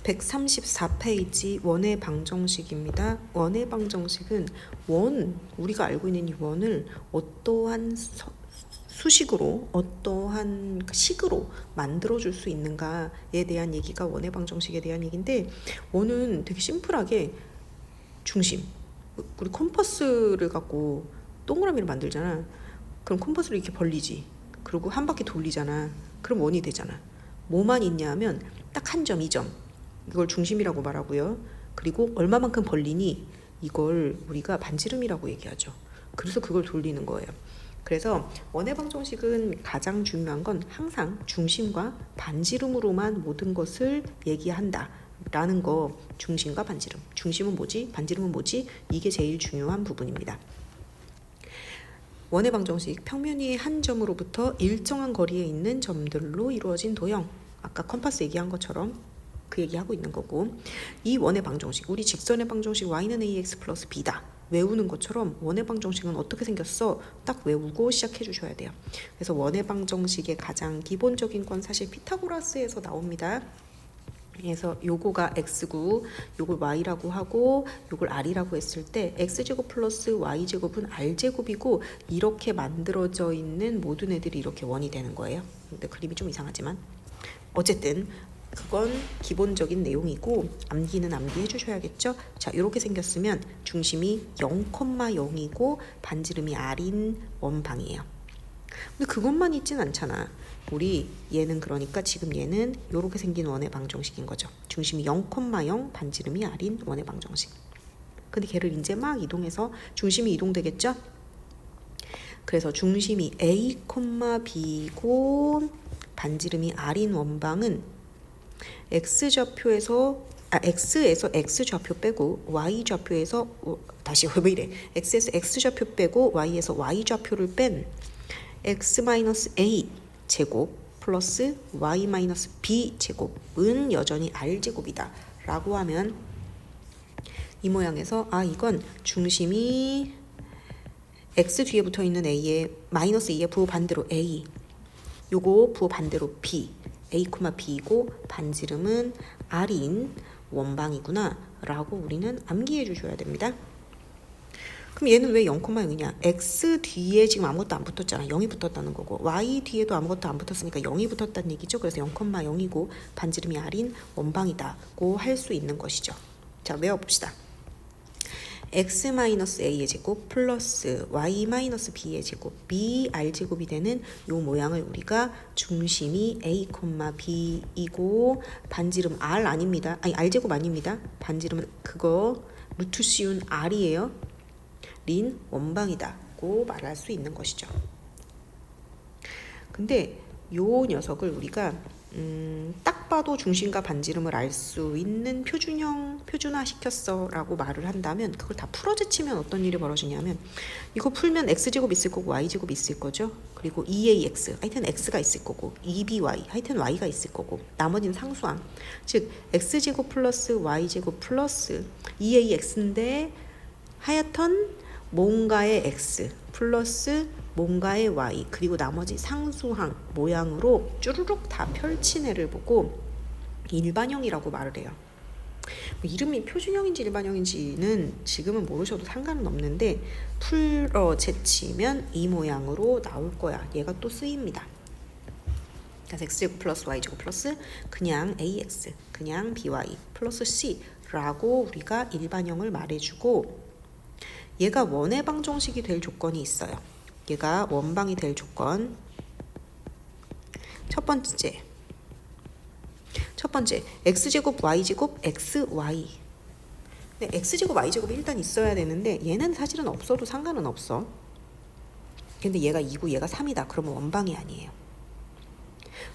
134페이지 원의 방정식입니다. 원의 방정식은 우리가 알고 있는 이 원을 어떠한 수식으로, 어떠한 식으로 만들어줄 수 있는가에 대한 얘기가 원의 방정식에 대한 얘기인데, 원은 되게 심플하게 중심, 우리 컴퍼스를 갖고 동그라미를 만들잖아. 그럼 컴퍼스를 이렇게 벌리지. 그리고 한 바퀴 돌리잖아. 그럼 원이 되잖아. 뭐만 있냐 하면 딱 한 점, 이 점. 이걸 중심이라고 말하고요. 그리고 얼마만큼 벌리니 이걸 우리가 반지름이라고 얘기하죠. 그래서 그걸 돌리는 거예요. 그래서 원의 방정식은 가장 중요한 건 항상 중심과 반지름으로만 모든 것을 얘기한다 라는 거. 중심과 반지름. 중심은 뭐지? 반지름은 뭐지? 이게 제일 중요한 부분입니다. 원의 방정식, 평면 위의 한 점으로부터 일정한 거리에 있는 점들로 이루어진 도형. 아까 컴파스 얘기한 것처럼 그 얘기하고 있는 거고, 이 원의 방정식, 우리 직선의 방정식 y는 ax 플러스 b다 외우는 것처럼 원의 방정식은 어떻게 생겼어? 딱 외우고 시작해 주셔야 돼요. 그래서 원의 방정식의 가장 기본적인 건 사실 피타고라스에서 나옵니다. 그래서 요거가 x고 요걸 y라고 하고 요걸 r이라고 했을 때 x제곱 플러스 y제곱은 r제곱이고, 이렇게 만들어져 있는 모든 애들이 이렇게 원이 되는 거예요. 근데 그림이 좀 이상하지만 어쨌든 그건 기본적인 내용이고, 암기는 암기해 주셔야겠죠. 자, 이렇게 생겼으면 중심이 0,0이고 반지름이 r인 원방이에요. 근데 그것만 있진 않잖아. 우리 얘는, 그러니까 지금 얘는 이렇게 생긴 원의 방정식인 거죠. 중심이 0,0, 반지름이 r인 원의 방정식. 근데 걔를 이제 막 이동해서 중심이 이동되겠죠. 그래서 중심이 a, b고 반지름이 r인 원방은 x에서 x좌표 빼고 y좌표에서 다시 왜 이래? x에서 x좌표 빼고 y에서 y좌표를 뺀 x-a 제곱 플러스 y-b 제곱은 여전히 r제곱이다 라고 하면, 이 모양에서 이건 중심이 x 뒤에 붙어 있는 a의 마이너스 2의 부호 반대로 a, 요거 부호 반대로 b, a, b이고 반지름은 r인 원방이구나 라고 우리는 암기해 주셔야 됩니다. 그럼 얘는 왜 0,0이냐? x 뒤에 지금 아무것도 안 붙었잖아. 0이 붙었다는 거고, y 뒤에도 아무것도 안 붙었으니까 0이 붙었다는 얘기죠. 그래서 0,0이고 반지름이 r인 원방이다고 할 수 있는 것이죠. 자, 외워봅시다. x-a의 제곱 플러스 y-b의 제곱 b r제곱이 되는 요 모양을 우리가 중심이 a, b이고 반지름 r 아닙니다. 아니, r제곱 아닙니다. 반지름은 그거 루트 씌운 r이에요. 린 원방이다고 말할 수 있는 것이죠. 근데 요 녀석을 우리가 딱 봐도 중심과 반지름을 알 수 있는 표준화 시켰어 라고 말을 한다면, 그걸 다 풀어제치면 어떤 일이 벌어지냐면, 이거 풀면 x제곱 있을 거고 y제곱 있을 거죠. 그리고 2ax, 하여튼 x가 있을 거고 2by, 하여튼 y가 있을 거고, 나머지는 상수항. 즉 x제곱 플러스 y제곱 플러스 2ax인데 하여튼 뭔가의 x 플러스 뭔가의 y, 그리고 나머지 상수항 모양으로 쭈루룩 다 펼친 애를 보고 일반형이라고 말을 해요. 이름이 표준형인지 일반형인지는 지금은 모르셔도 상관은 없는데, 풀어 제치면 이 모양으로 나올 거야. 얘가 또 쓰입니다. 그래서 x제곱 플러스 y제곱 플러스 그냥 ax, 그냥 by 플러스 c라고 우리가 일반형을 말해주고, 얘가 원의 방정식이 될 조건이 있어요. 얘가 원방이 될 조건. 첫 번째 x제곱 y제곱 xy. 근데 x제곱 y제곱이 일단 있어야 되는데 얘는 사실은 없어도 상관은 없어. 근데 얘가 2고 얘가 3이다. 그러면 원방이 아니에요.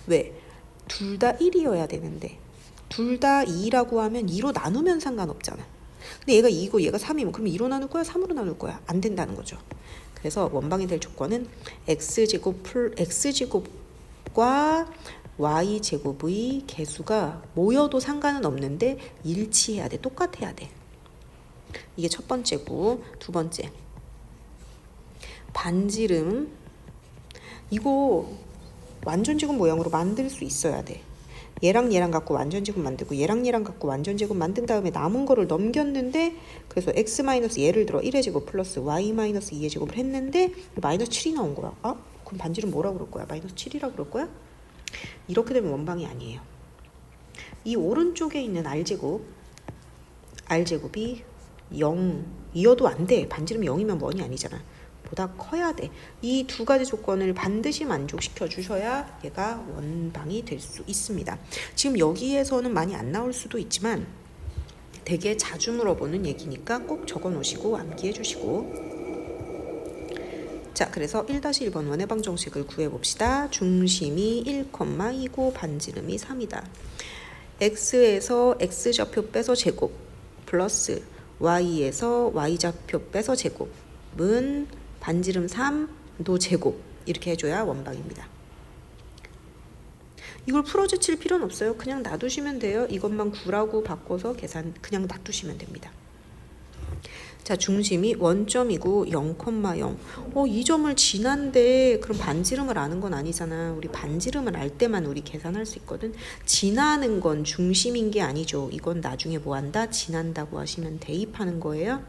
왜? 둘 다 1이어야 되는데 둘 다 2라고 하면 2로 나누면 상관없잖아. 근데 얘가 2고 얘가 3이면 그럼 2로 나눌 거야? 3으로 나눌 거야? 안 된다는 거죠. 그래서 원방이 될 조건은 x제곱과 y제곱의 개수가 모여도 상관은 없는데 일치해야 돼. 똑같아야 돼. 이게 첫 번째고, 두 번째 반지름. 이거 완전 지금 모양으로 만들 수 있어야 돼. 얘랑 갖고 완전제곱 만들고 얘랑 갖고 완전제곱 만든 다음에 남은 거를 넘겼는데 그래서 x 마이너스 예를 들어 1의 제곱 플러스 y 마이너스 2의 제곱을 했는데 마이너스 7이 나온 거야. 아? 그럼 반지름 뭐라고 그럴 거야? 마이너스 7이라고 그럴 거야? 이렇게 되면 원방이 아니에요. 이 오른쪽에 있는 r제곱이 0이어도 안 돼. 반지름이 0이면 원이 아니잖아. 보다 커야 돼. 이 두 가지 조건을 반드시 만족시켜 주셔야 얘가 원방이 될 수 있습니다. 지금 여기에서는 많이 안 나올 수도 있지만 되게 자주 물어보는 얘기니까 꼭 적어 놓으시고 암기해 주시고. 자, 그래서 1-1번 원의 방정식을 구해봅시다. 중심이 1,2고 반지름이 3이다. x에서 x좌표 빼서 제곱 플러스 y에서 y좌표 빼서 제곱은 반지름 3도 제곱 이렇게 해줘야 원방입니다. 이걸 풀어제칠 필요는 없어요. 그냥 놔두시면 돼요. 이것만 9라고 바꿔서 계산 그냥 놔두시면 됩니다. 자, 중심이 원점이고 0,0. 이 점을 지난데 그럼 반지름을 아는 건 아니잖아. 우리 반지름을 알 때만 우리 계산할 수 있거든. 지나는 건 중심인 게 아니죠. 이건 나중에 뭐 한다? 지난다고 하시면 대입하는 거예요.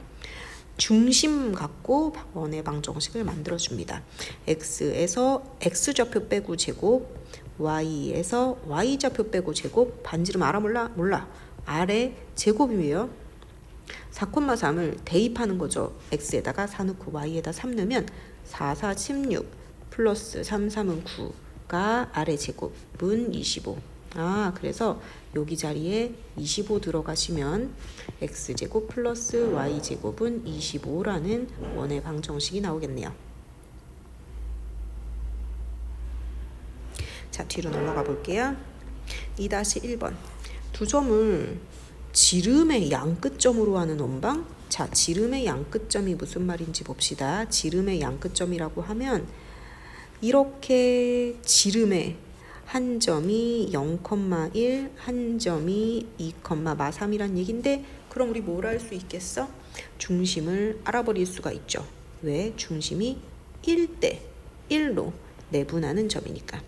중심 갖고 원의 방정식을 만들어줍니다. x에서 x좌표 빼고 제곱, y에서 y좌표 빼고 제곱, 반지름 알아 몰라? 몰라. 아래 제곱이에요. 4,3을 대입하는 거죠. x에다가 4 넣고 y에다 3 넣으면 4, 4, 16 플러스 3, 3은 9가 아래 제곱은 25. 그래서 여기 자리에 25 들어가시면 x제곱 플러스 y제곱은 25라는 원의 방정식이 나오겠네요. 자, 뒤로 넘어가 볼게요. 2-1번 두 점을 지름의 양끝점으로 하는 원방. 자, 지름의 양끝점이 무슨 말인지 봅시다. 지름의 양끝점이라고 하면 이렇게 지름의 한 점이 0,1, 한 점이 2,3이란 얘긴데 그럼 우리 뭘 알 수 있겠어? 중심을 알아버릴 수가 있죠. 왜? 중심이 1대 1로 내분하는 점이니까.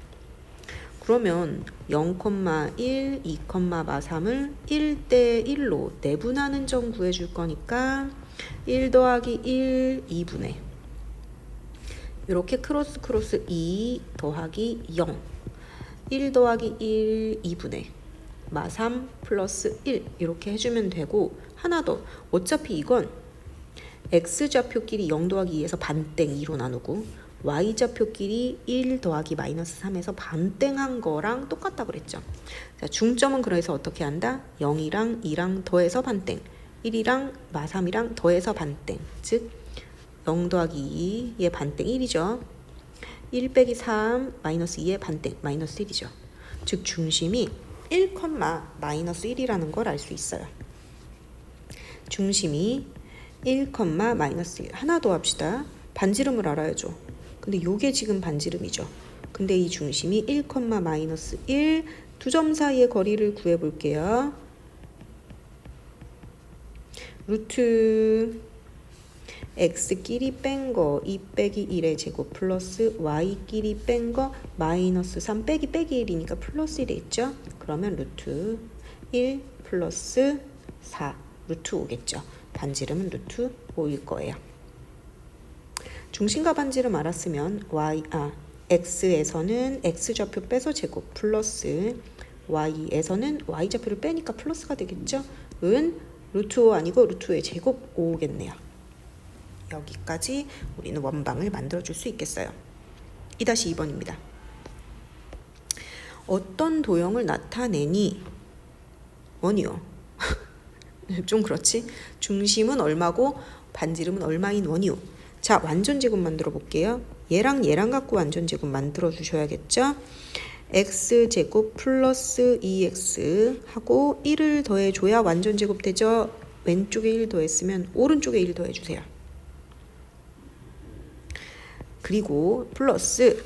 그러면 0,1, 2,3을 1대 1로 내분하는 점 구해줄 거니까 1 더하기 1, 2분의 이렇게 크로스 2 더하기 0 1 더하기 1, 2분의 마3 플러스 1 이렇게 해주면 되고 하나 더 어차피 이건 x좌표끼리 0 더하기 2에서 반땡 2로 나누고 y좌표끼리 1 더하기 마이너스 3에서 반땡한 거랑 똑같다 그랬죠. 자, 중점은 그래서 어떻게 한다? 0이랑 2랑 더해서 반땡 1이랑 마3이랑 더해서 반땡 즉 0 더하기 2의 반땡 1이죠. 1 빼기 3 마이너스 2의 반땡 마이너스 1이죠. 즉 중심이 1, 마이너스 1이라는 걸 알 수 있어요. 중심이 1, 마이너스 1 하나 더 합시다. 반지름을 알아야죠. 근데 요게 지금 반지름이죠. 근데 이 중심이 1, 마이너스 1 두 점 사이의 거리를 구해볼게요. 루트 x끼리 뺀 거 2 빼기 1의 제곱 플러스 y끼리 뺀 거 마이너스 3 빼기 1이니까 플러스 1이 있죠. 그러면 루트 1 플러스 4 루트 5겠죠. 반지름은 루트 5일 거예요. 중심과 반지름 알았으면 x에서는 x좌표 빼서 제곱 플러스 y에서는 y좌표를 빼니까 플러스가 되겠죠. 은 루트 5 아니고 루트 5의 제곱 5겠네요. 여기까지 우리는 원방을 만들어줄 수 있겠어요. 2-2번입니다. 어떤 도형을 나타내니? 원이요. 좀 그렇지? 중심은 얼마고 반지름은 얼마인 원이요. 자, 완전제곱 만들어 볼게요. 얘랑 갖고 완전제곱 만들어 주셔야겠죠. x제곱 플러스 2x 하고 1을 더해줘야 완전제곱 되죠. 왼쪽에 1 더했으면 오른쪽에 1 더해주세요. 그리고 플러스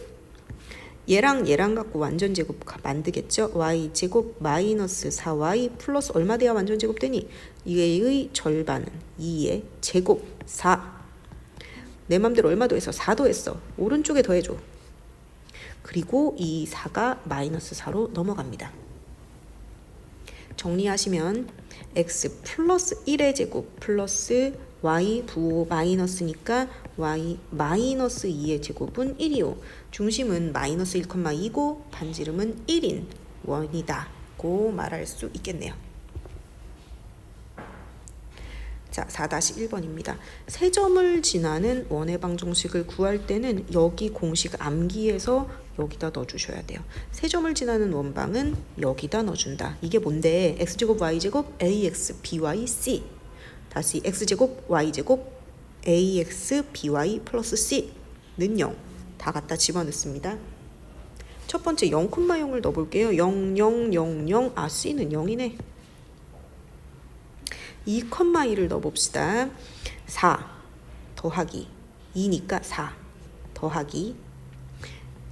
얘랑 갖고 완전제곱 만들겠죠. y제곱 마이너스 4y 플러스 얼마 돼야 완전제곱 되니? 얘의 절반은 2의 제곱 4. 내 맘대로 얼마 더했어? 4 더했어. 오른쪽에 더해줘. 그리고 이 4가 마이너스 4로 넘어갑니다. 정리하시면 x 플러스 1의 제곱 플러스 y 부호 마이너스니까 y 마이너스 2의 제곱은 1이요. 중심은 마이너스 1,2고 반지름은 1인 원이다 고 말할 수 있겠네요. 자, 4-1번입니다. 세 점을 지나는 원의 방정식을 구할 때는 여기 공식 암기해서 여기다 넣어주셔야 돼요. 세 점을 지나는 원방은 여기다 넣어준다. 이게 뭔데? x제곱 y제곱 ax by c 다시 x제곱 y제곱 ax by 플러스 c는 0 다 갖다 집어넣습니다. 첫 번째 0,0을 넣어볼게요. 0, 0, 0, 0 아 c는 0이네. 2,2를 넣어봅시다. 4 더하기 2니까 4 더하기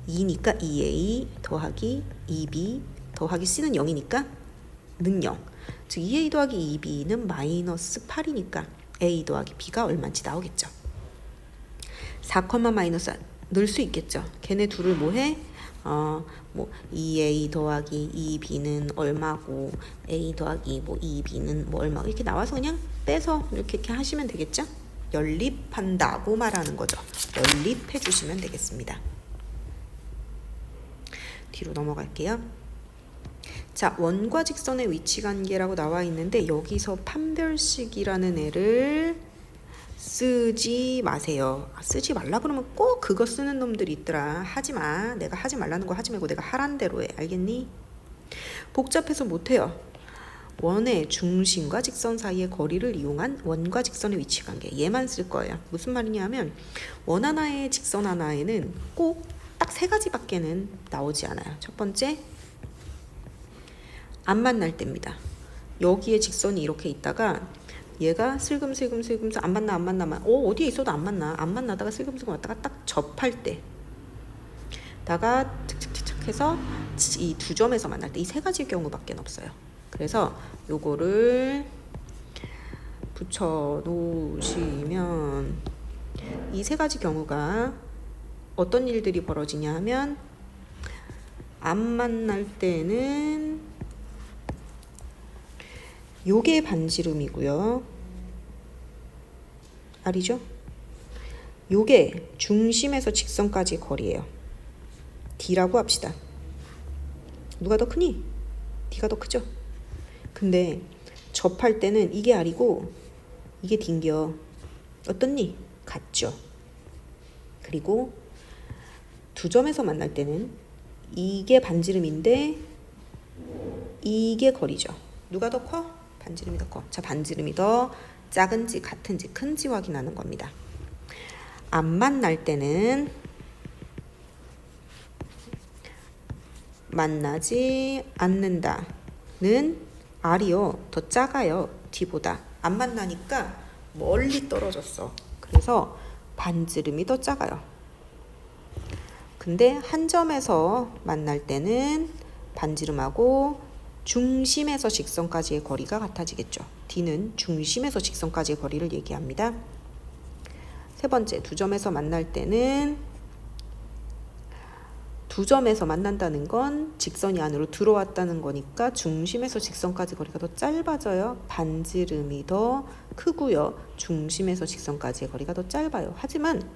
2니까 2a 더하기 2b 더하기 c는 0이니까 는 0. 즉 2a 더하기 2b는 마이너스 8이니까 a 더하기 b가 얼마인지 나오겠죠. 4, 마이너스 넣을 수 있겠죠. 걔네 둘을 뭐해? 2a 더하기 2b는 얼마고 a 더하기 2b는 얼마고 이렇게 나와서 그냥 빼서 이렇게 하시면 되겠죠. 연립한다고 말하는 거죠. 연립해 주시면 되겠습니다. 뒤로 넘어갈게요. 자, 원과 직선의 위치 관계라고 나와 있는데 여기서 판별식이라는 애를 쓰지 마세요. 쓰지 말라 그러면 꼭 그거 쓰는 놈들이 있더라. 하지 마. 내가 하지 말라는 거 하지 말고 내가 하란 대로 해. 알겠니? 복잡해서 못해요. 원의 중심과 직선 사이의 거리를 이용한 원과 직선의 위치 관계. 얘만 쓸 거예요. 무슨 말이냐 하면 원 하나에 직선 하나에는 꼭 딱 세 가지밖에는 나오지 않아요. 첫 번째, 안 만날 때입니다. 여기에 직선이 이렇게 있다가 얘가 슬금슬금 안 만나만 어디에 있어도 안 만나다가 슬금슬금 왔다가 딱 접할 때 다가 틱틱틱 해서 이 두 점에서 만날 때 이 세 가지 경우밖에 없어요. 그래서 요거를 붙여 놓으시면 이 세 가지 경우가 어떤 일들이 벌어지냐 하면 안 만날 때는 요게 반지름이고요. 알이죠? 요게 중심에서 직선까지의 거리예요. D라고 합시다. 누가 더 크니? D가 더 크죠? 근데 접할 때는 이게 R이고 이게 D인겨. 어떻니? 같죠? 그리고 두 점에서 만날 때는 이게 반지름인데 이게 거리죠. 누가 더 커? 반지름이 더 커. 자, 반지름이 더 작은지 같은지 큰지 확인하는 겁니다. 안 만날 때는 만나지 않는다는 R이요. 더 작아요. D보다. 안 만나니까 멀리 떨어졌어. 그래서 반지름이 더 작아요. 근데 한 점에서 만날 때는 반지름하고 중심에서 직선까지의 거리가 같아지겠죠. D는 중심에서 직선까지의 거리를 얘기합니다. 세 번째, 두 점에서 만날 때는 두 점에서 만난다는 건 직선이 안으로 들어왔다는 거니까 중심에서 직선까지 거리가 더 짧아져요. 반지름이 더 크고요. 중심에서 직선까지의 거리가 더 짧아요. 하지만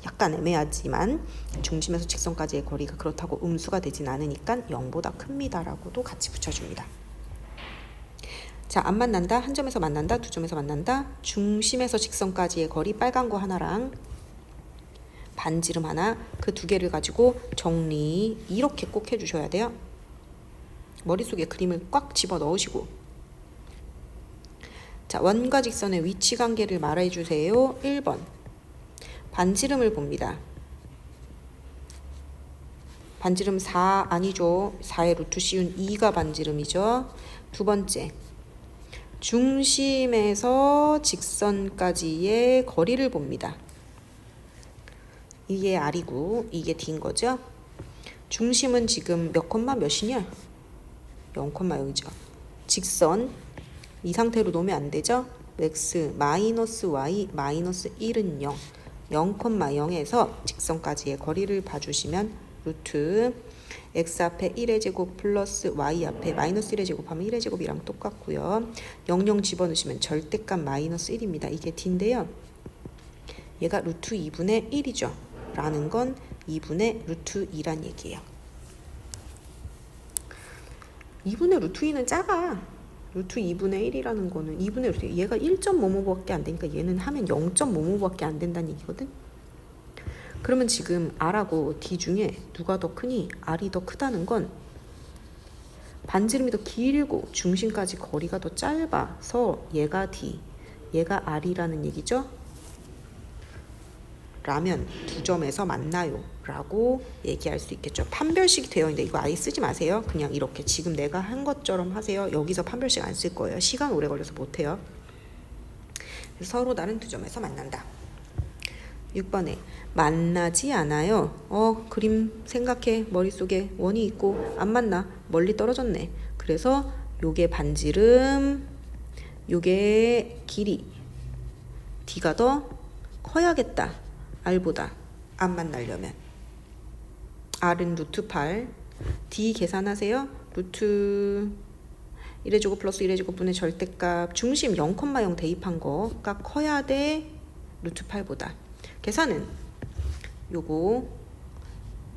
약간 애매하지만 중심에서 직선까지의 거리가 그렇다고 음수가 되진 않으니까 0보다 큽니다 라고도 같이 붙여줍니다. 자, 안 만난다, 한 점에서 만난다, 두 점에서 만난다, 중심에서 직선까지의 거리 빨간 거 하나랑 반지름 하나, 그 두 개를 가지고 정리 이렇게 꼭 해주셔야 돼요. 머릿속에 그림을 꽉 집어 넣으시고. 자, 원과 직선의 위치 관계를 말해주세요. 1번 반지름을 봅니다. 반지름 4 아니죠. 4의 루트 씌운 2가 반지름이죠. 두 번째, 중심에서 직선까지의 거리를 봅니다. 이게 R이고 이게 D인 거죠. 중심은 지금 몇 콤마 몇이냐? 0,0이죠. 직선 이 상태로 놓으면 안 되죠. x 마이너스 y 마이너스 1은 0 0,0에서 직선까지의 거리를 봐주시면 루트 x 앞에 1의 제곱 플러스 y 앞에 마이너스 1의 제곱하면 1의 제곱이랑 똑같고요. 00 집어넣으시면 절대값 마이너스 1입니다. 이게 d인데요. 얘가 루트 2분의 1이죠. 라는 건 2분의 루트 2란 얘기예요. 2분의 루트 2는 작아. 루트 2분의 1이라는 거는 2분의 루트 2. 얘가 1.55밖에 안 되니까 얘는 하면 0.55밖에 안 된다는 얘기거든. 그러면 지금 R하고 D 중에 누가 더 크니? R이 더 크다는 건 반지름이 더 길고 중심까지 거리가 더 짧아서 얘가 D, 얘가 R이라는 얘기죠. 라면 두 점에서 만나요 라고 얘기할 수 있겠죠. 판별식이 되어 있는데 이거 아예 쓰지 마세요. 그냥 이렇게 지금 내가 한 것처럼 하세요. 여기서 판별식 안 쓸 거예요. 시간 오래 걸려서 못해요. 서로 다른 두 점에서 만난다. 6번에 만나지 않아요. 그림 생각해. 머릿속에 원이 있고 안 만나. 멀리 떨어졌네. 그래서 요게 반지름, 요게 길이. D가 더 커야겠다. R보다 안 만나려면. R은 루트 8. D 계산하세요. 루트 1의 제곱 플러스 1의 제곱분의 절대값 중심 0,0 대입한 거가 커야 돼. 루트 8보다. 계산은 요거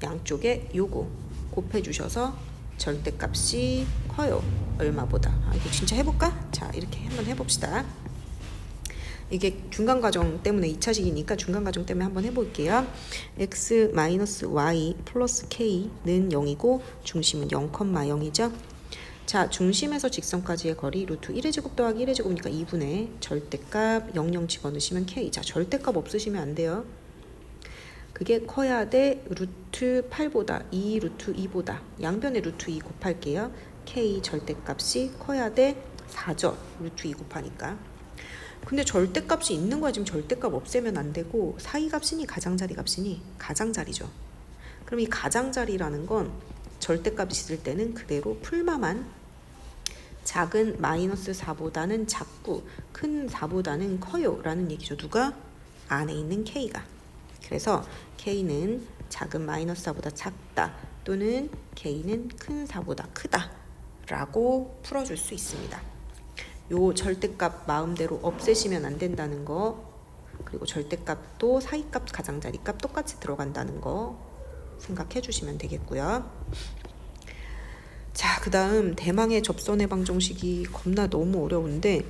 양쪽에 요거 곱해 주셔서 절대값이 커요. 얼마보다. 이거 진짜 해볼까? 자, 이렇게 한번 해봅시다. 이게 중간과정 때문에 2차식이니까 중간과정 때문에 한번 해볼게요. x-y 플러스 k는 0이고 중심은 0,0이죠. 자, 중심에서 직선까지의 거리 루트 1의 제곱 더하기 1의 제곱이니까 2분의 절대값 00 집어넣으시면 k. 자, 절대값 없으시면 안 돼요. 그게 커야 돼. 루트 8보다 2 루트 2보다 양변에 루트 2 곱할게요. k 절대값이 커야 돼. 4죠. 루트 2 곱하니까. 근데 절대값이 있는 거야. 지금 절대값 없애면 안 되고 사이값이니 가장자리 값이니 가장자리죠. 그럼 이 가장자리라는 건 절대값이 있을 때는 그대로 풀마만 작은 마이너스 4보다는 작고 큰 4보다는 커요 라는 얘기죠. 누가? 안에 있는 K가. 그래서 K는 작은 마이너스 4보다 작다 또는 K는 큰 4보다 크다 라고 풀어줄 수 있습니다. 요 절대값 마음대로 없애시면 안 된다는 거, 그리고 절대값도 사이값 가장자리값 똑같이 들어간다는 거 생각해 주시면 되겠고요. 자, 그 다음 대망의 접선의 방정식이 겁나 너무 어려운데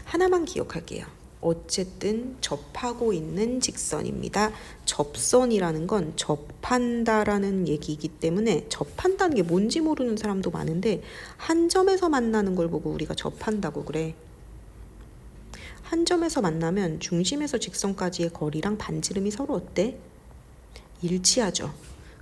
하나만 기억할게요. 어쨌든 접하고 있는 직선입니다. 접선이라는 건 접한다라는 얘기이기 때문에 접한다는 게 뭔지 모르는 사람도 많은데 한 점에서 만나는 걸 보고 우리가 접한다고 그래. 한 점에서 만나면 중심에서 직선까지의 거리랑 반지름이 서로 어때? 일치하죠.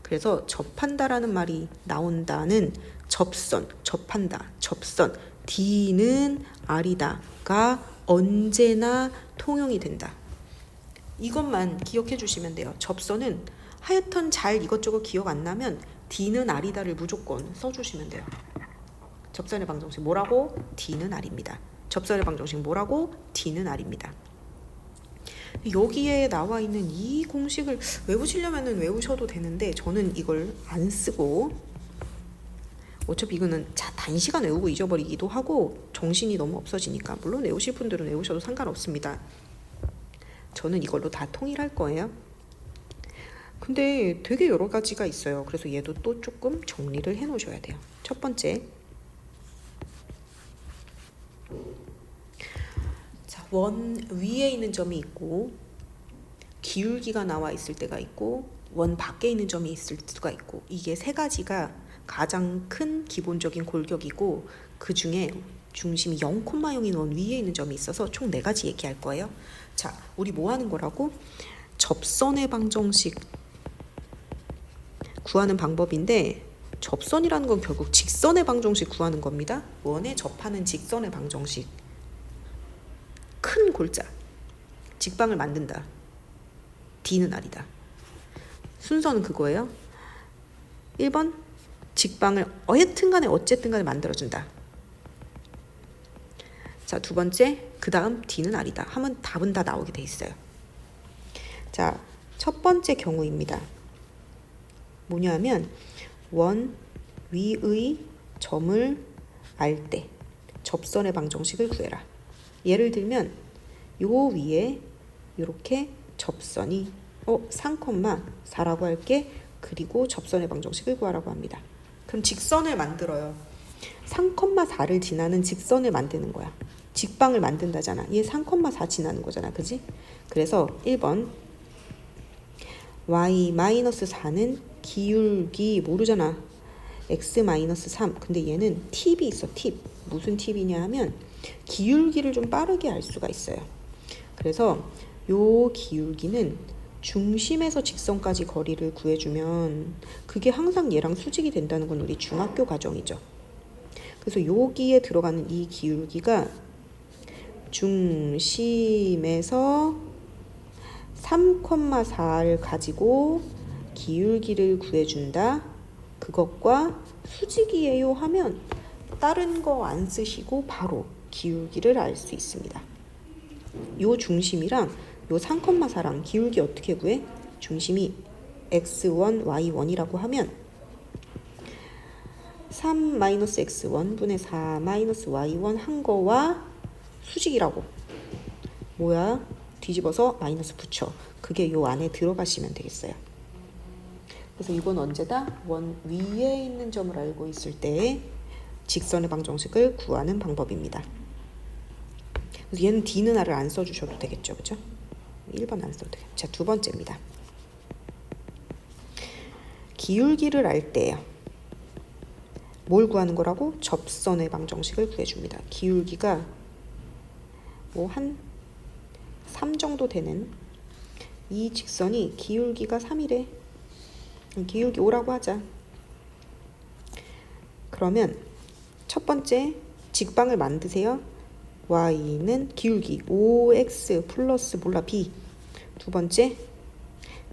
그래서 접한다라는 말이 나온다는 접선, 접한다, 접선, D는 R이다가 언제나 통용이 된다. 이것만 기억해 주시면 돼요. 접선은 하여튼 잘 이것저것 기억 안 나면 D는 R이다를 무조건 써주시면 돼요. 접선의 방정식 뭐라고? D는 R입니다. 접선의 방정식 뭐라고? D는 R입니다. 여기에 나와 있는 이 공식을 외우시려면 외우셔도 되는데 저는 이걸 안 쓰고 어차피 이거는 단시간 외우고 잊어버리기도 하고 정신이 너무 없어지니까 물론 외우실 분들은 외우셔도 상관없습니다. 저는 이걸로 다 통일할 거예요. 근데 되게 여러 가지가 있어요. 그래서 얘도 또 조금 정리를 해 놓으셔야 돼요. 첫 번째, 자, 원 위에 있는 점이 있고 기울기가 나와 있을 때가 있고 원 밖에 있는 점이 있을 수가 있고 이게 세 가지가 가장 큰 기본적인 골격이고 그 중에 중심이 0,0인 원 위에 있는 점이 있어서 총 4가지 얘기할 거예요. 자, 우리 뭐 하는 거라고? 접선의 방정식 구하는 방법인데 접선이라는 건 결국 직선의 방정식 구하는 겁니다. 원에 접하는 직선의 방정식. 큰 골자. 직방을 만든다. D는 R이다. 순서는 그거예요. 1번 직방을 어쨌든 간에 만들어준다. 자, 두 번째, 그 다음 D는 R이다 하면 답은 다 나오게 돼 있어요. 자, 첫 번째 경우입니다. 뭐냐면 원 위의 점을 알 때 접선의 방정식을 구해라. 예를 들면 요 위에 이렇게 접선이 3,4라고 할게. 그리고 접선의 방정식을 구하라고 합니다. 그럼 직선을 만들어요. 3,4를 지나는 직선을 만드는 거야. 직방을 만든다잖아. 얘 3,4 지나는 거잖아. 그지? 그래서 1번 y-4는 기울기 모르잖아. x-3. 근데 얘는 팁이 있어. 팁. 무슨 팁이냐 하면 기울기를 좀 빠르게 알 수가 있어요. 그래서 요 기울기는 중심에서 직선까지 거리를 구해주면 그게 항상 얘랑 수직이 된다는 건 우리 중학교 과정이죠. 그래서 여기에 들어가는 이 기울기가 중심에서 3,4를 가지고 기울기를 구해준다. 그것과 수직이에요 하면 다른 거 안 쓰시고 바로 기울기를 알 수 있습니다. 요 중심이랑 요 3,4랑 기울기 어떻게 구해? 중심이 x1, y1이라고 하면 3-x1분의 4-y1 한 거와 수직이라고. 뭐야? 뒤집어서 마이너스 붙여. 그게 요 안에 들어가시면 되겠어요. 그래서 이건 언제다? 원 위에 있는 점을 알고 있을 때 직선의 방정식을 구하는 방법입니다. 그래서 얘는 D는 R을 안 써주셔도 되겠죠. 그죠? 1번 안 써도 돼요. 자, 두 번째입니다. 기울기를 알 때요. 뭘 구하는 거라고? 접선의 방정식을 구해줍니다. 기울기가 뭐 한 3 정도 되는 이 직선이 기울기가 3이래. 기울기 5라고 하자. 그러면 첫 번째 직방을 만드세요. y는 기울기 5x 플러스 몰라 b. 두 번째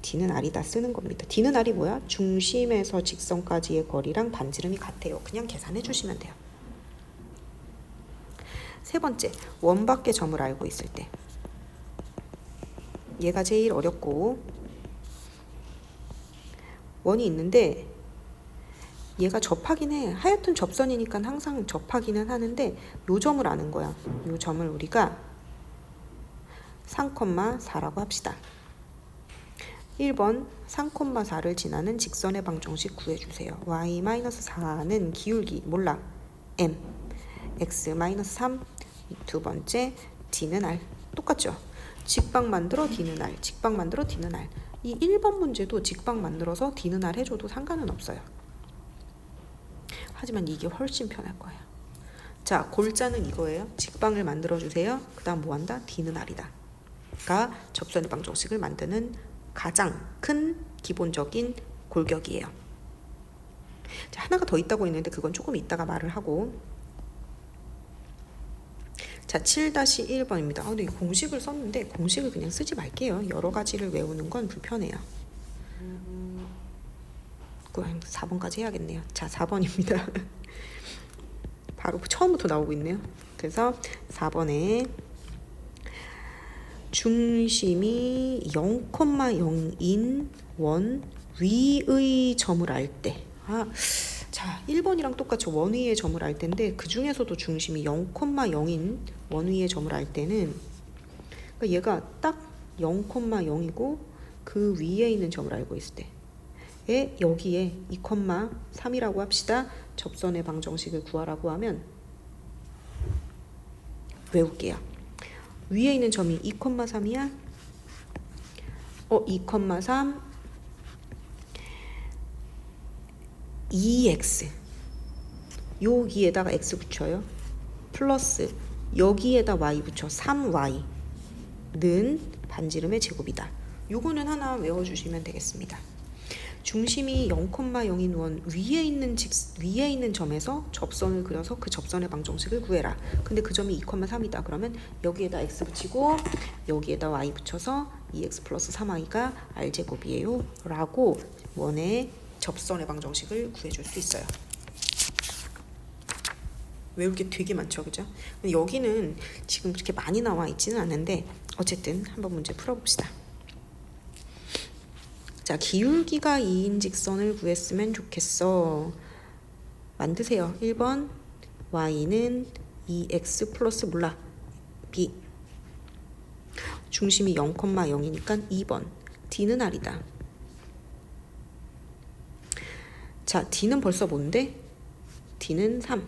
d는 r이다 쓰는 겁니다. d는 r이 뭐야? 중심에서 직선까지의 거리랑 반지름이 같아요. 그냥 계산해 주시면 돼요. 세 번째, 원 밖의 점을 알고 있을 때. 얘가 제일 어렵고 원이 있는데 얘가 접하긴 해. 하여튼 접선이니까 항상 접하기는 하는데 요 점을 아는 거야. 요 점을 우리가 3,4라고 합시다. 1번 3,4를 지나는 직선의 방정식 구해주세요. y-4는 기울기 몰라. m x-3. 두 번째 d는 r. 똑같죠? 직방 만들어 d는 r. 직방 만들어 d는 r. 이 1번 문제도 직방 만들어서 d는 r 해줘도 상관은 없어요. 하지만 이게 훨씬 편할 거예요. 자, 골자는 이거예요. 직방을 만들어주세요. 그 다음 뭐 한다? d는 r이다. 가 접선의 방정식을 만드는 가장 큰 기본적인 골격이에요. 자, 하나가 더 있다고 했는데 그건 조금 이따가 말을 하고. 자, 7-1번입니다. 근데 이 공식을 썼는데 공식을 그냥 쓰지 말게요. 여러 가지를 외우는 건 불편해요. 4번까지 해야겠네요. 자, 4번입니다. 바로 처음부터 나오고 있네요. 그래서 4번에 중심이 0,0인 원 위의 점을 알 때. 자, 1번이랑 똑같이 원 위의 점을 알 텐데 그 중에서도 중심이 0,0인 원 위의 점을 알 때는 그러니까 얘가 딱 0,0이고 그 위에 있는 점을 알고 있을 때 여기에 2,3이라고 합시다. 접선의 방정식을 구하라고 하면 외울게요. 위에 있는 점이 2,3이야. 2,3 2x 여기에다가 x 붙여요. 플러스 여기에다 y 붙여 3y는 반지름의 제곱이다. 요거는 하나 외워주시면 되겠습니다. 중심이 0,0인 원 위에 있는 점에서 접선을 그려서 그 접선의 방정식을 구해라. 근데 그 점이 2,3이다. 그러면 여기에다 x 붙이고 여기에다 y 붙여서 2x 플러스 3y가 r제곱이에요. 라고 원의 접선의 방정식을 구해줄 수 있어요. 외울 게 되게 많죠, 그죠? 근데 여기는 지금 그렇게 많이 나와 있지는 않은데 어쨌든 한번 문제 풀어봅시다. 자, 기울기가 2인 직선을 구했으면 좋겠어. 만드세요. 1번 y는 2x 플러스 몰라 b. 중심이 0,0이니까 2번 d는 r이다. 자, d는 벌써 뭔데? d는 3.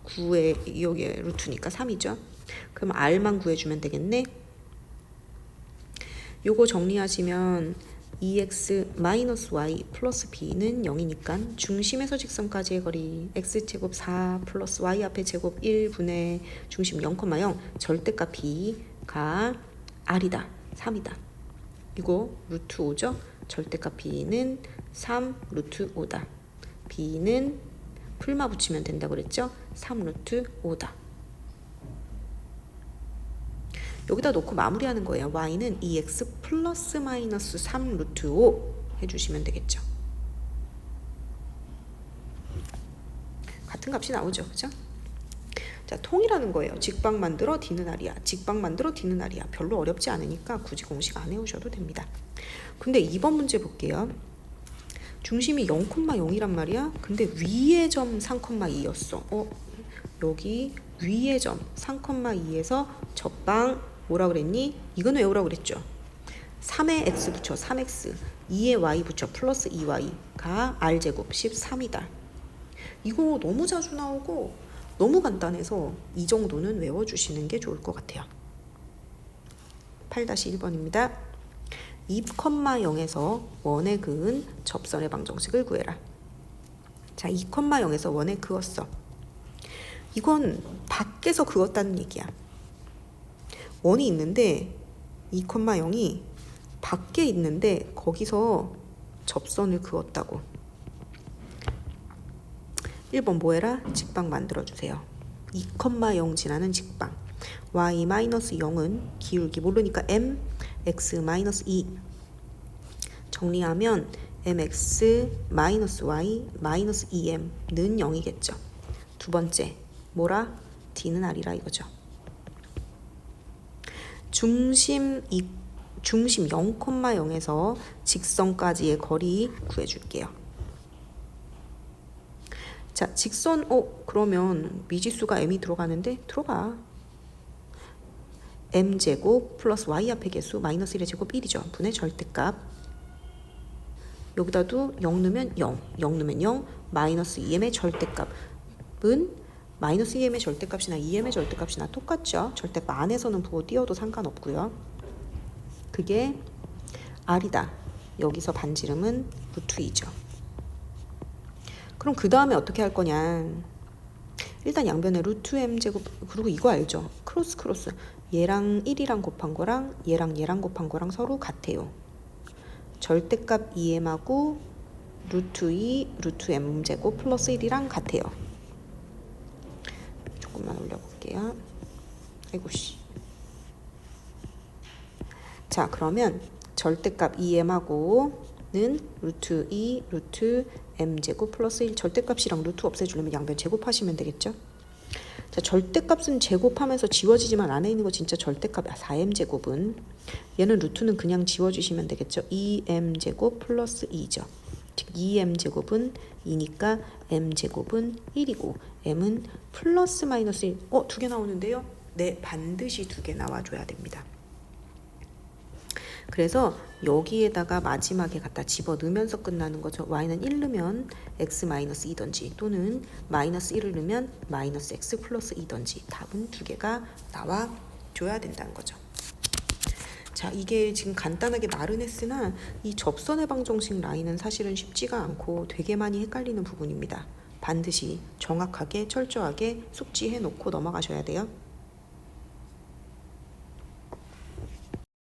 9에 여기 루트니까 3이죠. 그럼 r만 구해주면 되겠네. 요거 정리하시면 2x-y 플러스 b는 0이니까 중심에서 직선까지의 거리 x제곱 4 플러스 y 앞에 제곱 1분의 중심 0,0 절대값 b가 r이다. 3이다. 이거 루트 5죠. 절대값 b는 3 루트 5다. b는 풀마 붙이면 된다고 그랬죠. 3 루트 5다. 여기다 놓고 마무리하는 거예요. y는 2x 플러스 마이너스 3 루트 5 해주시면 되겠죠. 같은 값이 나오죠. 그죠? 자, 통일하는 거예요. 직방 만들어 d는 r이야. 직방 만들어 d는 r이야. 별로 어렵지 않으니까 굳이 공식 안 해오셔도 됩니다. 근데 2번 문제 볼게요. 중심이 0,0이란 말이야. 근데 위의 점 3,2였어. 여기 위의 점 3,2에서 적방 뭐라 그랬니? 이건 외우라고 그랬죠. 3에 x 붙여 3x, 2에 y 붙여 플러스 2y가 r제곱 13이다. 이거 너무 자주 나오고 너무 간단해서 이 정도는 외워주시는 게 좋을 것 같아요. 8-1번입니다. 2,0에서 원에 그은 접선의 방정식을 구해라. 자, 2,0에서 원에 그었어. 이건 밖에서 그었다는 얘기야. 원이 있는데 2,0이 밖에 있는데 거기서 접선을 그었다고. 1번 뭐해라? 직방 만들어주세요. 2,0 지나는 직방. y-0은 기울기 모르니까 m x-2 정리하면 mx-y-2m는 0이겠죠. 두 번째 뭐라? d는 r이라 이거죠. 중심 0,0에서 직선까지의 거리 구해줄게요. 자, 직선 그러면 미지수가 m이 들어가는데 들어가. m제곱 플러스 y 앞의 개수 마이너스 1의 제곱 1이죠. 분의 절대값. 여기다도 0 넣으면 0, 0 넣으면 0, 마이너스 2m의 절대값은 마이너스 2m의 절대값이나 2m의 절대값이나 똑같죠. 절대값 안에서는 부호 띄워도 상관없고요. 그게 r이다. 여기서 반지름은 루트 2죠. 그럼 그 다음에 어떻게 할 거냐. 일단 양변에 루트 m제곱, 그리고 이거 알죠? 크로스. 얘랑 1이랑 곱한 거랑 얘랑 곱한 거랑 서로 같아요. 절대값 2m하고 루트 2 루트 m제곱 플러스 1이랑 같아요. 조금만 올려볼게요. 아이고씨. 자, 그러면 절대값 2m하고는 루트 2 루트 m제곱 플러스 1 절대값이랑 루트 없애주려면 양변 제곱하시면 되겠죠. 자, 절대값은 제곱하면서 지워지지만 안에 있는 거 진짜 절대값 4m제곱은 얘는 루트는 그냥 지워주시면 되겠죠. 2m제곱 플러스 2죠. 즉 2m제곱은 2니까 m제곱은 1이고 m은 플러스 마이너스 1. 두 개 나오는데요. 네, 반드시 2개 나와줘야 됩니다. 그래서 여기에다가 마지막에 갖다 집어넣으면서 끝나는 거죠. y는 1 넣으면 x-2던지 또는 마이너스 1을 넣으면 마이너스 x 플러스 2던지 답은 2개가 나와줘야 된다는 거죠. 자, 이게 지금 간단하게 말은 했으나 이 접선의 방정식 라인은 사실은 쉽지가 않고 되게 많이 헷갈리는 부분입니다. 반드시 정확하게 철저하게 숙지해 놓고 넘어가셔야 돼요.